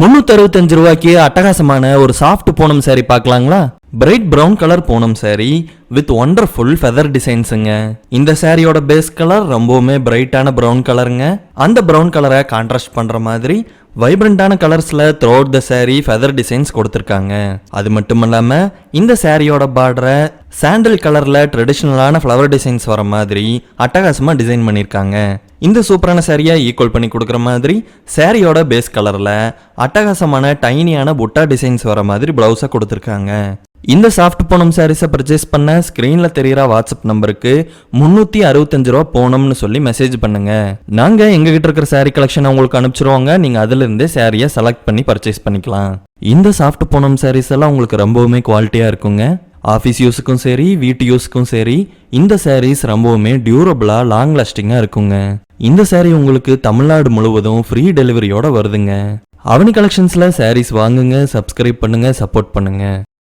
365 ரூபாய்க்கு அட்டகாசமான ஒரு சாஃப்ட் பூனம் saree பார்க்கலாங்களா? Bright brown colour Poonam saree with wonderful feather டிசைன்ஸுங்க. இந்த சாரியோட பேஸ் கலர் ரொம்பவுமே பிரைட்டான பிரவுன் கலருங்க. அந்த பிரவுன் கலரை கான்ட்ராஸ்ட் பண்ற மாதிரி வைப்ரண்டான கலர்ஸ்ல throughout the saree feather designs கொடுத்துருக்காங்க. அது மட்டும் இல்லாம இந்த சாரியோட பார்டரை சாண்டல் கலர்ல ட்ரெடிஷ்னலான ஃப்ளவர் டிசைன்ஸ் வர மாதிரி அட்டகாசமா டிசைன் பண்ணியிருக்காங்க. இந்த சூப்பரான சாரியை ஈக்குவல் பண்ணி கொடுக்குற மாதிரி சாரியோட பேஸ் கலர்ல அட்டகாசமான டைனியான புட்டா டிசைன்ஸ் வர மாதிரி பிளவுஸை கொடுத்துருக்காங்க. இந்த சாஃப்ட் பூனம் சாரீஸை பர்ச்சேஸ் பண்ண ஸ்க்ரீன்ல தெரியுற வாட்ஸ்அப் நம்பருக்கு 365 ரூபா போனோம்னு சொல்லி மெசேஜ் பண்ணுங்க. நாங்க எங்ககிட்ட இருக்கிற சாரீ கலெக்ஷன் உங்களுக்கு அனுப்பிச்சிருவாங்க. நீங்க அதுல இருந்தே சாரியை செலக்ட் பண்ணி பர்ச்சேஸ் பண்ணிக்கலாம். இந்த சாஃப்ட் பூனம் சாரீஸ் எல்லாம் உங்களுக்கு ரொம்பவுமே குவாலிட்டியா இருக்குங்க. ஆஃபீஸ் யூஸுக்கும் சரி வீட்டு யூஸுக்கும் சரி இந்த சாரீஸ் ரொம்பவுமே டியூரபிளா லாங் லாஸ்டிங்கா இருக்குங்க. இந்த சாரீ உங்களுக்கு தமிழ்நாடு முழுவதும் ஃப்ரீ டெலிவரியோட வருதுங்க. அவனி கலெக்ஷன்ஸ்ல சாரீஸ் வாங்குங்க, சப்ஸ்கிரைப் பண்ணுங்க, சப்போர்ட் பண்ணுங்க.